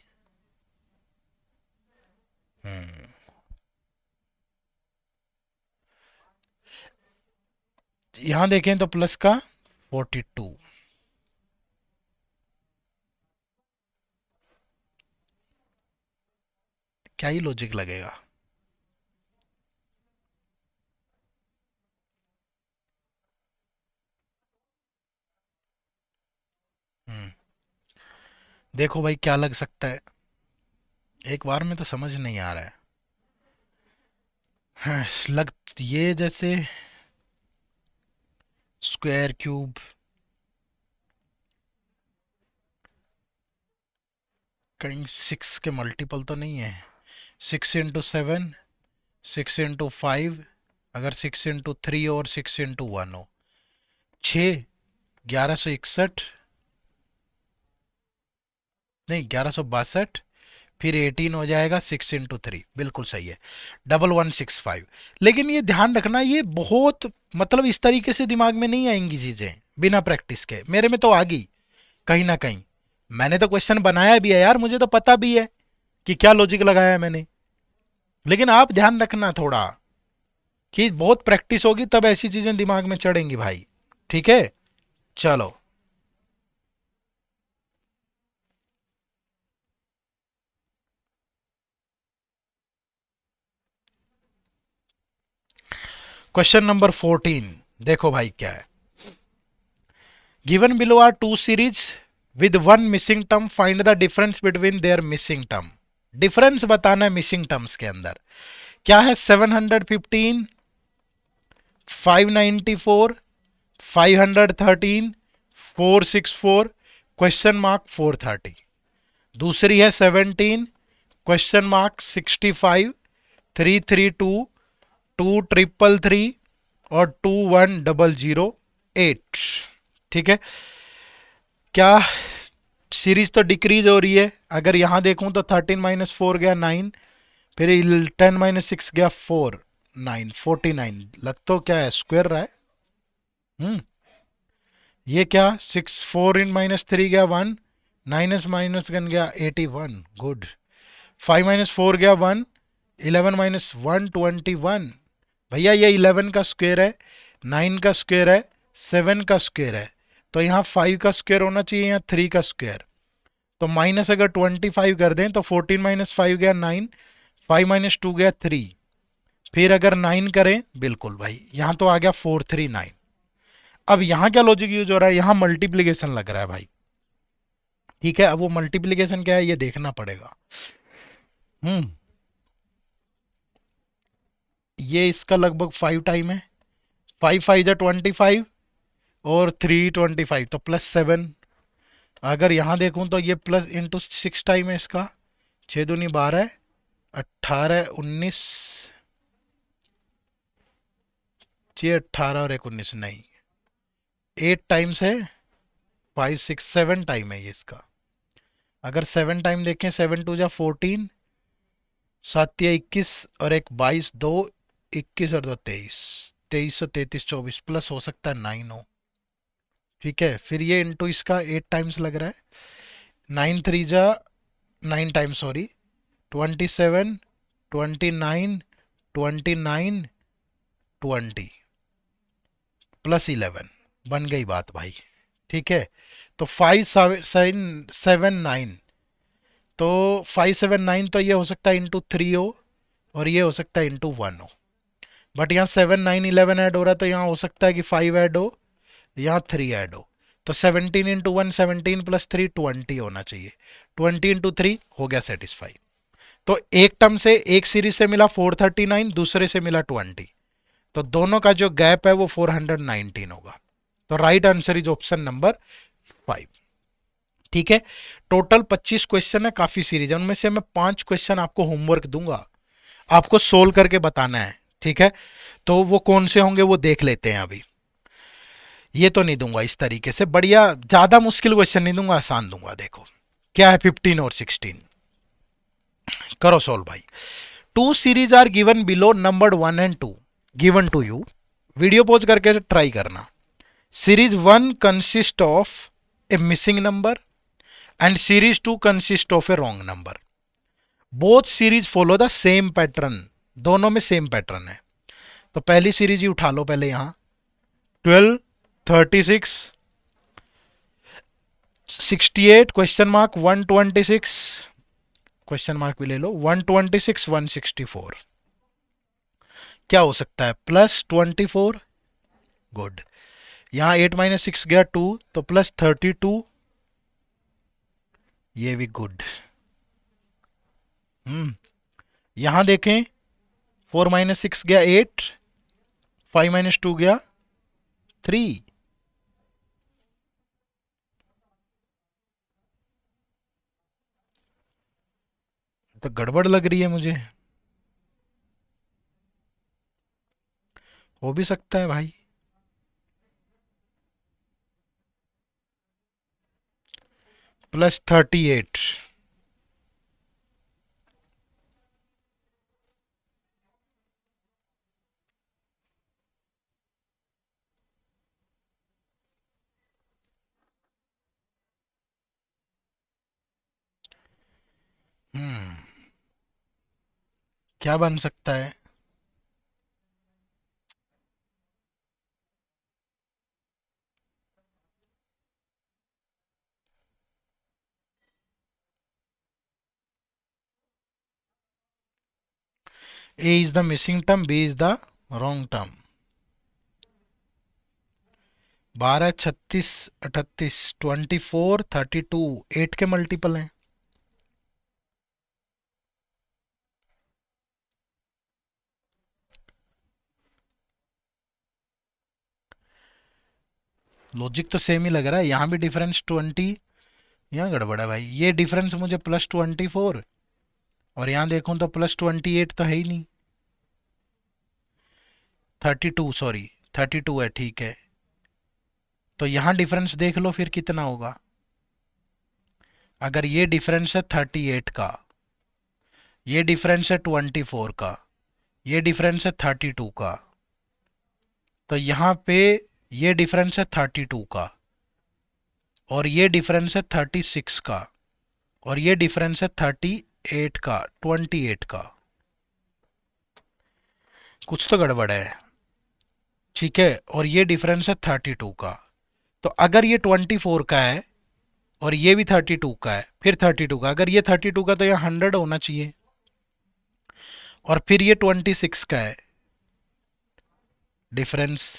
यहां देखें तो प्लस का 42। क्या ही लॉजिक लगेगा? देखो भाई क्या लग सकता है, एक बार में तो समझ नहीं आ रहा है। हाँ, लग ये जैसे स्क्वायर क्यूब, कहीं सिक्स के मल्टीपल तो नहीं है। 6 इंटू 7, 6 इंटू 5, अगर 6 इंटू 3 और 6 इंटू 1 हो, 6, 1161, नहीं 1162, फिर 18 हो जाएगा 6 इंटू 3, बिल्कुल सही है, 1165। लेकिन ये ध्यान रखना, ये बहुत मतलब इस तरीके से दिमाग में नहीं आएंगी चीजें बिना प्रैक्टिस के। मेरे में तो आ गई कहीं ना कहीं, मैंने तो क्वेश्चन बनाया भी है यार, मुझे तो पता भी है कि क्या लॉजिक लगाया है मैंने। लेकिन आप ध्यान रखना थोड़ा कि बहुत प्रैक्टिस होगी तब ऐसी चीजें दिमाग में चढ़ेंगी भाई। ठीक है, चलो। क्वेश्चन नंबर 14, देखो भाई क्या है। Given below are two series with one missing term, find the difference between their missing term. Difference बताना है मिसिंग टर्म्स के अंदर। क्या है, 715, 594, 513, 464, क्वेश्चन मार्क 430। दूसरी है 17, क्वेश्चन मार्क 65, 332, 2333 और 21008। ठीक है, क्या सीरीज तो डिक्रीज हो रही है। अगर यहां देखूं तो 13 - 4 गया 9, फिर 10 - 6 गया 4, 9, 49। लग तो क्या है, स्क्वायर रहा है। हम्म, ये क्या, 6, 4 इन -3 गया 1, 9 - 1 गया 81, गुड। 5 - 4 गया 1, 11 - 1 21। भैया ये 11 का स्क्वायर है, 9 का स्क्वायर है, 7 का स्क्वायर है, तो यहाँ 5 का स्क्वायर होना चाहिए, यहाँ 3 का स्क्वायर। तो माइनस अगर 25 कर दें तो 14 - 5 गया 9, 5 - 2 गया 3, फिर अगर 9 करें, बिल्कुल भाई यहाँ तो आ गया 439। अब यहाँ क्या लॉजिक यूज हो रहा है, यहाँ मल्टीप्लीकेशन लग रहा है भाई। ठीक है, अब वो मल्टीप्लीकेशन क्या है ये देखना पड़ेगा। हम्म, ये इसका लगभग 5 टाइम है। 5 × 5 = 25 और 3 × 25 तो +7। अगर यहाँ देखूं तो ये प्लस इंटू 6 टाइम है इसका, 6 दूनी 12, 18 19, ये 18 और 1 19 नहीं, 8 टाइम्स है। 5 6 7 टाइम है ये इसका। अगर 7 टाइम देखें, 7 × 2 = 14, 7 × 21 और 1 22, 2 21 और 2 23, 23 और 33 24, प्लस हो सकता है 9 हो। ठीक है, फिर ये इंटू इसका 8 टाइम्स लग रहा है। 9 × 3 = 9 टाइम्स, सॉरी, 27, 29, 29, 20 +11, बन गई बात भाई। ठीक है, तो 5 7 9, तो 5 7 9 तो ये हो सकता है ×3 हो, और ये हो सकता है ×1 हो। बट यहाँ 7 9 11 ऐड हो रहा है, तो यहाँ हो सकता है कि 5 ऐड हो, यहाँ 3 ऐड हो। तो 17 × 1 17 + 3 20 होना चाहिए। 20 × 3 हो गया सेटिस्फाई। तो एक टर्म से, एक सीरीज से मिला 439, दूसरे से मिला 20, तो दोनों का जो गैप है वो 419 होगा। तो right answer is option number 5। ठीक है, टोटल 25 क्वेश्चन है, काफी सीरीज है, उनमें से मैं 5 क्वेश्चन आपको होमवर्क दूंगा, आपको सोल्व करके बताना है। ठीक है, तो वो कौन से होंगे वो देख लेते हैं अभी। ये तो नहीं दूंगा इस तरीके से, बढ़िया ज्यादा मुश्किल क्वेश्चन नहीं दूंगा, आसान दूंगा। देखो क्या है, 15 और 16, करो सोल्व भाई। Two series are given below, numbered 1 and 2 given to you. Video pause करके ट्राई करना। Series 1 consist of a missing number and series 2 consist of a wrong number. Both series follow the same pattern, दोनों में same pattern है। तो पहली series ही उठा लो पहले, यहां 12, 36, 68, क्वेश्चन मार्क 126, क्वेश्चन मार्क भी ले लो, 126, 164। क्या हो सकता है, +24, गुड। यहां 8 - 6 गया 2, तो +32, ये भी गुड। यहां देखें, 4 - 6 गया 8, 5 - 2 गया 3। तो गड़बड़ लग रही है मुझे। हो भी सकता है भाई। +38। हम्म क्या बन सकता है? A is the missing term, B is the wrong term. 12, 36, 38, 24, 32 8 के मल्टीपल हैं। लॉजिक तो सेम ही लग रहा है, यहाँ भी डिफरेंस 20। यहाँ गड़बड़ है भाई, ये डिफरेंस मुझे +24, और यहाँ देखूं तो +28 तो है ही नहीं। 32, सॉरी, 32 है, ठीक है। तो यहाँ डिफरेंस देख लो फिर कितना होगा। अगर ये डिफरेंस है 38 का, ये डिफरेंस है 24 का, ये डिफरेंस है 32 का, तो यहाँ पे ये डिफरेंस है 32 का, और ये डिफरेंस है 36 का, और ये डिफरेंस है 38 का, 28 का। कुछ तो गड़बड़ है, ठीक है। और ये डिफरेंस है 32 का। तो अगर ये 24 का है और ये भी 32 का है, फिर 32 का, अगर ये 32 का तो ये 100 होना चाहिए, और फिर ये 26 का है डिफरेंस।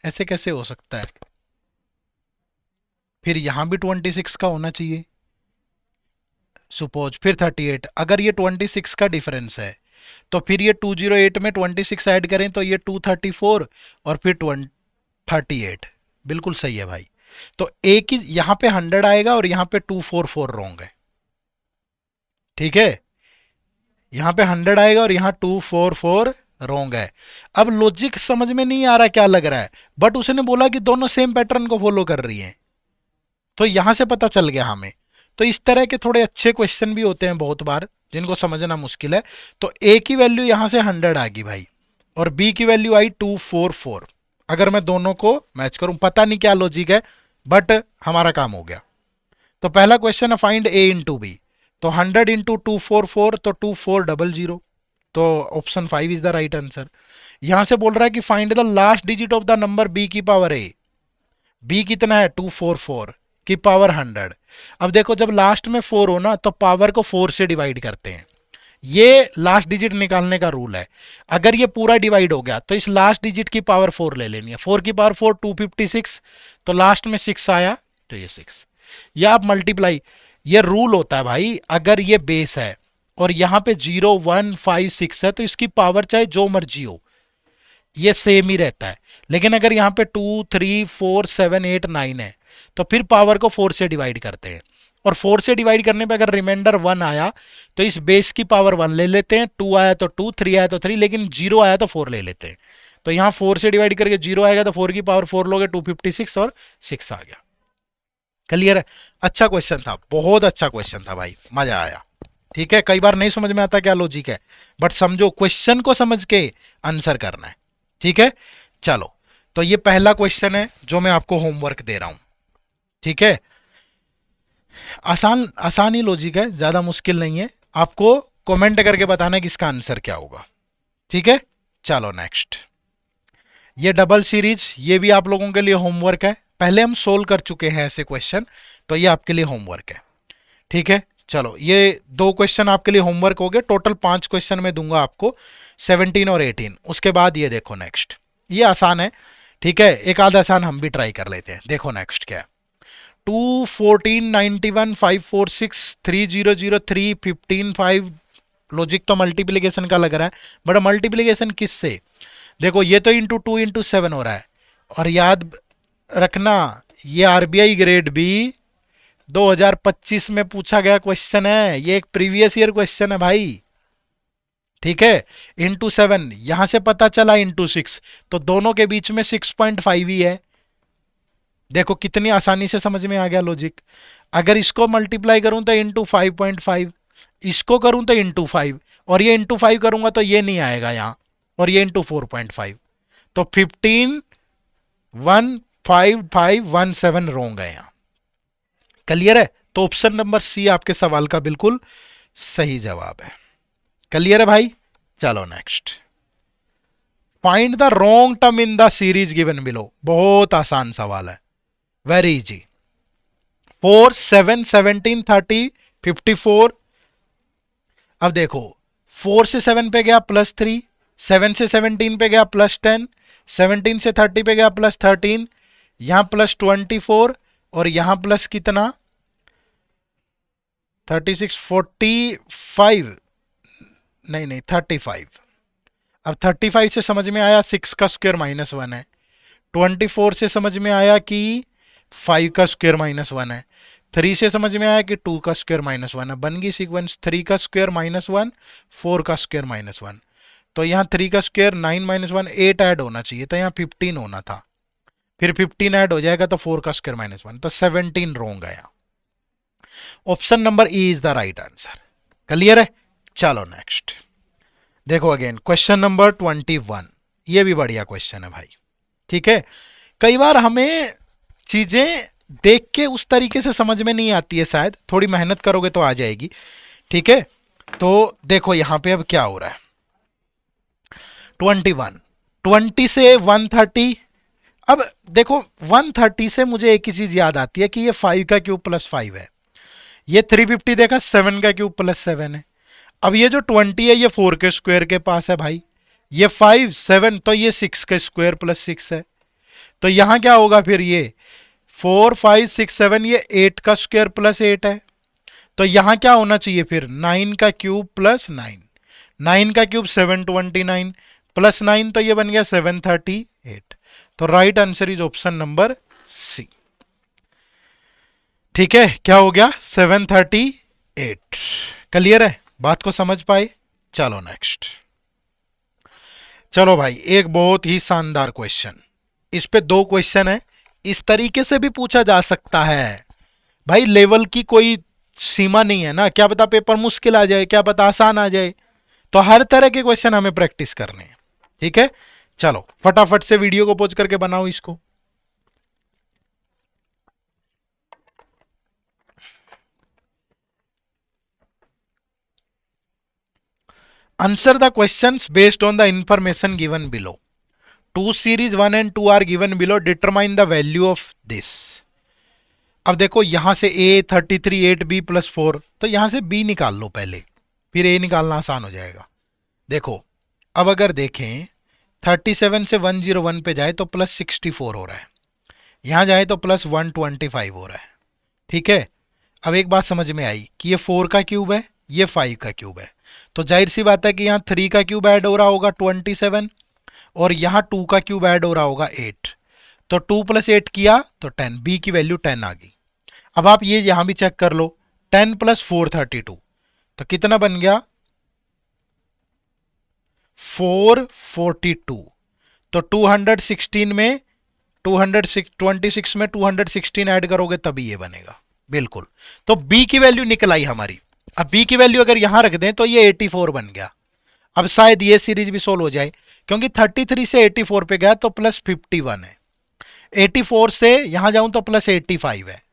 ऐसे कैसे हो सकता है? फिर यहां भी 26 का होना चाहिए सपोज, फिर 38। अगर ये 26 का डिफरेंस है तो फिर ये 208 में 26 ऐड करें तो ये 234, और फिर 38। बिल्कुल सही है भाई। तो एक ही यहां पे 100 आएगा और यहां पे 244 रॉन्ग है, ठीक है। यहां पे 100 आएगा और यहां 244 रॉन्ग है। अब लॉजिक समझ में नहीं आ रहा क्या लग रहा है, बट उसने बोला कि दोनों सेम पैटर्न को फॉलो कर रही हैं, तो यहां से पता चल गया हमें। तो इस तरह के थोड़े अच्छे क्वेश्चन भी होते हैं बहुत बार, जिनको समझना मुश्किल है। तो ए की वैल्यू यहां से 100 आ गई भाई, और बी की वैल्यू आई 244। अगर मैं दोनों को मैच करूं, पता नहीं क्या लॉजिक है, बट हमारा काम हो गया। तो पहला क्वेश्चन है फाइंड ए इंटू बी। तो 100 × 244, तो 2400। तो option 5 is the right answer. यहां से बोल रहा है कि find the last digit of the number B की पावर ए। बी कितना है? 244 की पावर 100। अब देखो, जब लास्ट में 4 हो ना तो पावर को 4 से डिवाइड करते हैं, ये लास्ट डिजिट निकालने का रूल है। अगर ये पूरा डिवाइड हो गया तो इस लास्ट डिजिट की पावर 4 ले लेनी है। 4 की पावर 4 256, तो लास्ट में 6 आया तो ये 6। या आप मल्टीप्लाई, ये रूल होता है भाई, अगर ये बेस है और यहां पे 0 1 5 6 है तो इसकी पावर चाहे जो मर्जी हो ये सेम ही रहता है। लेकिन अगर यहाँ पे 2 3 4 7 8 9 है तो फिर पावर को 4 से डिवाइड करते हैं, और 4 से डिवाइड करने पे अगर रिमाइंडर 1 आया तो इस बेस की पावर 1 ले लेते हैं, 2 आया तो 2, 3 आया तो 3, लेकिन 0 आया तो 4 ले लेते हैं। तो यहाँ 4 से डिवाइड करके 0 आएगा तो 4 की पावर 4 लोगे, 256, और 6 आ गया। क्लियर है? अच्छा क्वेश्चन था, बहुत अच्छा क्वेश्चन था भाई, मजा आया। ठीक है, कई बार नहीं समझ में आता क्या लॉजिक है, बट समझो क्वेश्चन को समझ के आंसर करना है। ठीक है, चलो। तो ये पहला क्वेश्चन है जो मैं आपको होमवर्क दे रहा हूं। ठीक है, आसान आसान ही लॉजिक है, ज्यादा मुश्किल नहीं है। आपको कमेंट करके बताना कि इसका आंसर क्या होगा। ठीक है, चलो नेक्स्ट। ये डबल सीरीज, ये भी आप लोगों के लिए होमवर्क है। पहले हम सोल्व कर चुके हैं ऐसे क्वेश्चन, तो ये आपके लिए होमवर्क है। ठीक है, चलो, ये 2 क्वेश्चन आपके लिए होमवर्क हो गए। टोटल 5 क्वेश्चन मैं दूंगा आपको, 17 और 18। उसके बाद ये देखो नेक्स्ट, ये आसान है। ठीक है, एक आधा आसान हम भी ट्राई कर लेते हैं। देखो नेक्स्ट क्या है। 214915463003515 लॉजिक तो मल्टीप्लीकेशन का लग रहा है, बट मल्टीप्लीकेशन किससे? देखो ये तो इंटू 2 इंटू 7 हो रहा है। और याद रखना ये आरबीआई ग्रेड बी 2025 में पूछा गया क्वेश्चन है, ये एक प्रीवियस ईयर क्वेश्चन है भाई। ठीक है, इंटू 7 यहां से पता चला इंटू 6, तो दोनों के बीच में 6.5 ही है। देखो कितनी आसानी से समझ में आ गया लॉजिक। अगर इसको मल्टीप्लाई करूं तो इंटू 5.5, इसको करूं तो इंटू 5, और ये इंटू 5 करूंगा तो ये नहीं आएगा यहां, और ये इंटू 4.5, तो 15,15517 रोंग है यहां। क्लियर है? तो ऑप्शन नंबर सी आपके सवाल का बिल्कुल सही जवाब है। क्लियर है भाई? चलो next, find the wrong term in the series given below. बहुत आसान सवाल है, वेरी इजी। 4, 7, 17, 30, 54। अब देखो 4 से 7 पे गया +3, 7 से 17 पे गया +10, 17 से 30 पे गया +13, यहां +24, और यहां प्लस कितना 36, 45, नहीं 35। अब 35 से समझ में आया 6 का स्क्वायर -1 है। 24 से समझ में आया कि 5 का स्क्वायर -1 है। 3 से समझ में आया कि 2 का स्क्वायर -1 है। बन गई सीक्वेंस 3 का स्क्वायर -1, 4 का स्क्वायर -1। तो यहाँ 3 का स्क्वायर 9 -1 8 ऐड होना चाहिए था, यहाँ 15 होना था, फिर 15 ऐड हो जाएगा तो 4 का स्क्वायर -1, तो 17 रोंग आया। Option number E is the right answer. Clear है? चलो नेक्स्ट देखो अगेन क्वेश्चन नंबर 21। ये भी बढ़िया क्वेश्चन है भाई। ठीक है, कई बार हमें चीजें देख के उस तरीके से समझ में नहीं आती है, शायद थोड़ी मेहनत करोगे तो आ जाएगी। ठीक है, तो देखो यहां पे अब क्या हो रहा है। 21, 20 से 130। अब देखो 130 से मुझे एक ही चीज याद आती है कि ये 5 का क्यूब +5 है, ये 350 देखा 7 का क्यूब +7 है। अब ये जो 20 है ये 4 के स्क्वायर के पास है भाई, ये 5 7 तो ये 6 के स्क्वायर +6 है। तो यहां क्या होगा फिर, ये 4 5 6 7 ये 8 का स्क्वायर +8 है। तो यहां क्या होना चाहिए फिर 9 का क्यूब +9, 9 का क्यूब 729 +9, तो ये बन गया 738। तो right answer is option number C. ठीक है, क्या हो गया 738। क्लियर है? बात को समझ पाए? चलो नेक्स्ट। चलो भाई एक बहुत ही शानदार क्वेश्चन, इस पे 2 क्वेश्चन है। इस तरीके से भी पूछा जा सकता है भाई, लेवल की कोई सीमा नहीं है ना, क्या पता पेपर मुश्किल आ जाए, क्या पता आसान आ जाए। तो हर तरह के क्वेश्चन हमें प्रैक्टिस करने हैं। ठीक है, चलो फटाफट से वीडियो को पॉज करके बनाओ इसको। Answer the questions based on the information given below. 2 series 1 and 2 are given below. Determine the value of this. अब देखो यहां से A33 8B +4, तो यहां से B निकाल लो पहले, फिर A निकालना आसान हो जाएगा। देखो अब अगर देखें 37 से 101 पे जाए तो +64 हो रहा है, यहां जाए तो +125 हो रहा है। ठीक है, अब एक बात समझ में आई कि ये 4 का क्यूब है, ये 5 का क्यूब है, तो जाहिर सी बात है कि यहाँ 3 का क्यूब ऐड हो रहा होगा 27, और यहाँ 2 का क्यूब ऐड हो रहा होगा 8, तो 2 + 8 किया तो 10, बी की वैल्यू 10 आ गई। अब आप ये यहां भी चेक कर लो, 10 + 4 32, तो कितना बन गया 442। तो 216 में 226 में 216 ऐड करोगे तभी ये बनेगा बिल्कुल। तो बी की वैल्यू निकल आई हमारी। अब बी की वैल्यू अगर यहां रख दें तो ये 84 बन गया। अब शायद ये सीरीज भी सोल्व हो जाए, क्योंकि 33 से 84 पे गया तो +51 है, 84 से यहां जाऊं तो +85 है।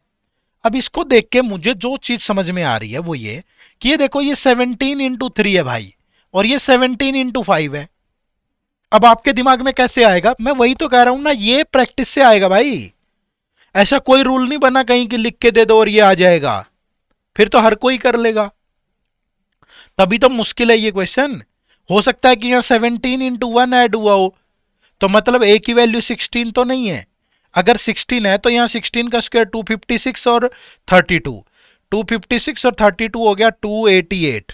अब इसको देख के मुझे जो चीज समझ में आ रही है वो ये कि ये देखो ये 17 × 3 है भाई, और ये 17 × 5 है। अब आपके दिमाग में कैसे आएगा? मैं वही तो कह रहा हूं ना, ये प्रैक्टिस से आएगा भाई। ऐसा कोई रूल नहीं बना कहीं कि लिख के दे दो और ये आ जाएगा, फिर तो हर कोई कर लेगा, तभी तो मुश्किल है ये क्वेश्चन। हो सकता है कि यहां 17 × 1 ऐड हुआ हो, तो मतलब ए की वैल्यू 16 तो नहीं है। अगर 16 है तो यहाँ 16 का स्क्वायर 256 और 32, 256 और 32 हो गया 288।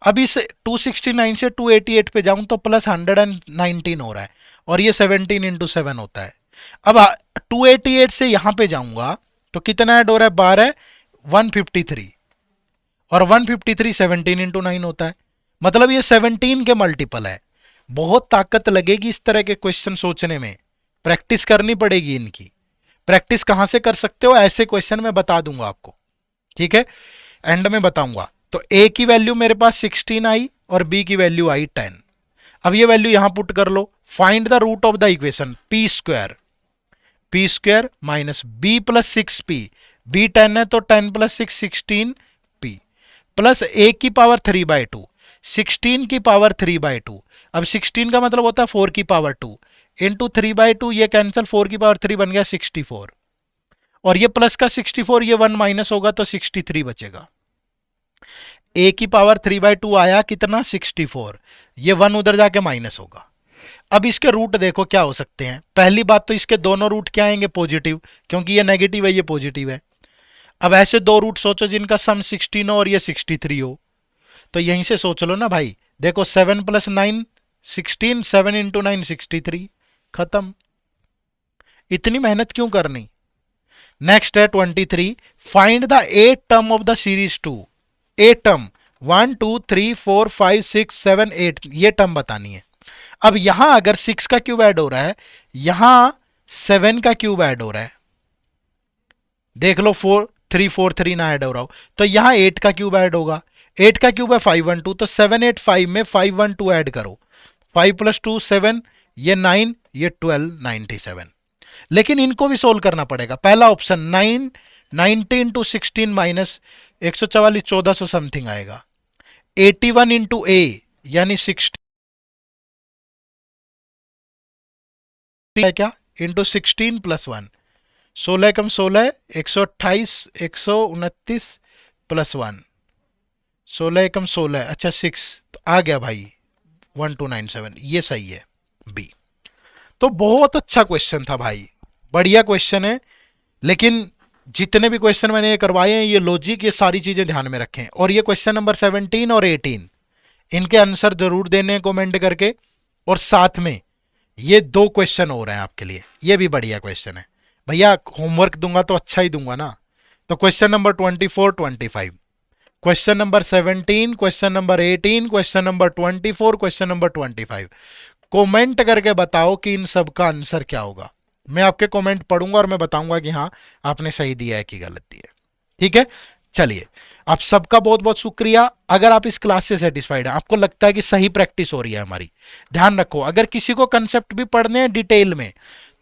अब इस 269 से 288 पे जाऊं तो प्लस 119 हो रहा है, और ये 17 इंटू 7 होता है। अब 288 से यहां पे जाऊंगा तो कितना ऐड हो रहा है, 12, 153, और 153 17 इंटू 9 होता है, मतलब ये 17 के मल्टीपल है। बहुत ताकत लगेगी इस तरह के क्वेश्चन सोचने में, प्रैक्टिस करनी पड़ेगी इनकी। प्रैक्टिस कहां से कर सकते हो, ऐसे क्वेश्चन मैं बता दूंगा आपको, ठीक है, एंड में बताऊंगा। तो ए की वैल्यू मेरे पास 16 आई और बी की वैल्यू आई 10। अब ये वैल्यू यहां पुट कर लो। Find the root of the equation P square minus B plus 6p, B 10 है तो 10 प्लस 6 16p, प्लस ए की पावर 3/2, 16 की पावर 3/2। अब 16 का मतलब होता है 4 की पावर 2 इंटू 3/2, ये कैंसिल, 4 की पावर 3 बन गया 64, और ये प्लस का 64, ये 1 माइनस होगा तो 63 बचेगा। ए की पावर 3/2 आया कितना, 64, ये 1 उधर जाके माइनस होगा। अब इसके रूट देखो क्या हो सकते हैं। पहली बात तो इसके दोनों रूट क्या आएंगे, पॉजिटिव, क्योंकि ये नेगेटिव है ये पॉजिटिव है। अब ऐसे दो रूट सोचो जिनका सम 16 हो और ये 63 हो, तो यहीं से सोच लो ना भाई। देखो 7 प्लस 9 16, 7 इंटू 9 63, खत्म। इतनी मेहनत क्यों करनी। नेक्स्ट है 23, find the eighth term of the series 2। Eighth term 1 2 3 4 5 6 7 8, ये टर्म बतानी है। अब यहां अगर 6 का क्यूब ऐड हो रहा है, यहां 7 का क्यूब ऐड हो रहा है, देख लो 4 3 4 3 ना ऐड हो रहा हो, तो यहां 8 का क्यूब ऐड होगा। 8 का क्यूब है 512, तो 7 8 5 में 512 ऐड करो, 5 प्लस 2 7, ये 9, ये 12 97। लेकिन इनको भी सोल्व करना पड़ेगा। पहला ऑप्शन 9 90 इंटू 16 माइनस 144 1400 समथिंग आएगा। 81 इंटू ए यानी 60 है क्या, इंटू 16 प्लस 1, 16 कम 16 128 129 प्लस 1, 16 एकम 16, अच्छा 6, तो आ गया भाई 1297, ये सही है बी। तो बहुत अच्छा क्वेश्चन था भाई, बढ़िया क्वेश्चन है। लेकिन जितने भी क्वेश्चन मैंने ये करवाए हैं, ये लॉजिक, ये सारी चीजें ध्यान में रखें। और ये क्वेश्चन नंबर 17 और 18, इनके आंसर जरूर देने हैं कमेंट करके। और साथ में ये दो क्वेश्चन हो रहे हैं आपके लिए, ये भी बढ़िया क्वेश्चन है भैया। होमवर्क दूंगा तो अच्छा ही दूंगा ना। तो question number 24 25, question number 17, question number 18, question number 24, question number 25, comment करके बताओ कि इन सब का आंसर क्या होगा। मैं आपके कमेंट पढ़ूंगा और मैं बताऊंगा कि हाँ आपने सही दिया है कि गलत दिया है, ठीक है। चलिए, आप सबका बहुत बहुत शुक्रिया। अगर आप इस क्लास से सेटिस्फाइड हैं, आपको लगता है कि सही प्रैक्टिस हो रही है हमारी, ध्यान रखो, अगर किसी को कंसेप्ट भी पढ़ने हैं डिटेल में,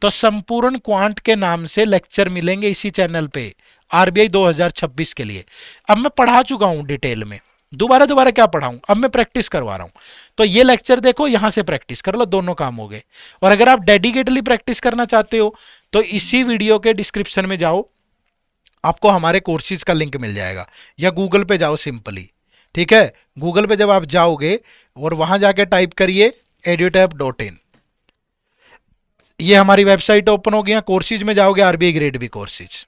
तो संपूर्ण क्वांट के नाम से लेक्चर मिलेंगे इसी चैनल पे आरबीआई 2026 के लिए। अब मैं पढ़ा चुका हूं डिटेल में, दोबारा क्या पढ़ाऊं, अब मैं प्रैक्टिस करवा रहा हूं। तो ये लेक्चर देखो, यहां से प्रैक्टिस कर लो, दोनों काम हो गए। और अगर आप डेडिकेटली प्रैक्टिस करना चाहते हो तो इसी वीडियो के डिस्क्रिप्शन में जाओ, आपको हमारे कोर्सेज का लिंक मिल जाएगा, या गूगल पे जाओ सिंपली, ठीक है। गूगल पे जब आप जाओगे और वहां जाके टाइप करिए edutap.in, ये हमारी वेबसाइट ओपन हो गया। कोर्सेज में जाओगे आरबीआई ग्रेड बी कोर्सेज,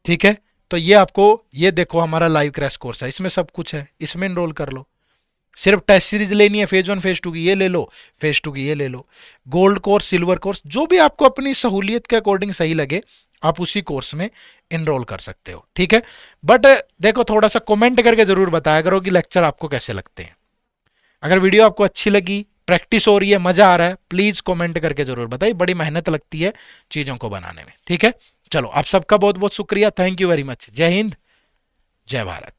ठीक है। तो ये आपको, ये देखो हमारा लाइव क्रैश कोर्स है, इसमें सब कुछ है, इसमें इनरोल कर लो। सिर्फ टेस्ट सीरीज लेनी है, फेज 1 फेज 2 की ये ले लो, फेज 2 की ये ले लो। गोल्ड कोर्स, सिल्वर कोर्स, जो भी आपको अपनी सहूलियत के अकॉर्डिंग सही लगे, आप उसी कोर्स में इनरोल कर सकते हो, ठीक है। बट देखो, थोड़ा सा कमेंट करके जरूर बताया करो कि लेक्चर आपको कैसे लगते हैं। अगर वीडियो आपको अच्छी लगी, प्रैक्टिस हो रही है, मजा आ रहा है, प्लीज कमेंट करके जरूर बताइए। बड़ी मेहनत लगती है चीजों को बनाने में, ठीक है। चलो, आप सबका बहुत बहुत शुक्रिया, थैंक यू वेरी मच। जय हिंद, जय भारत।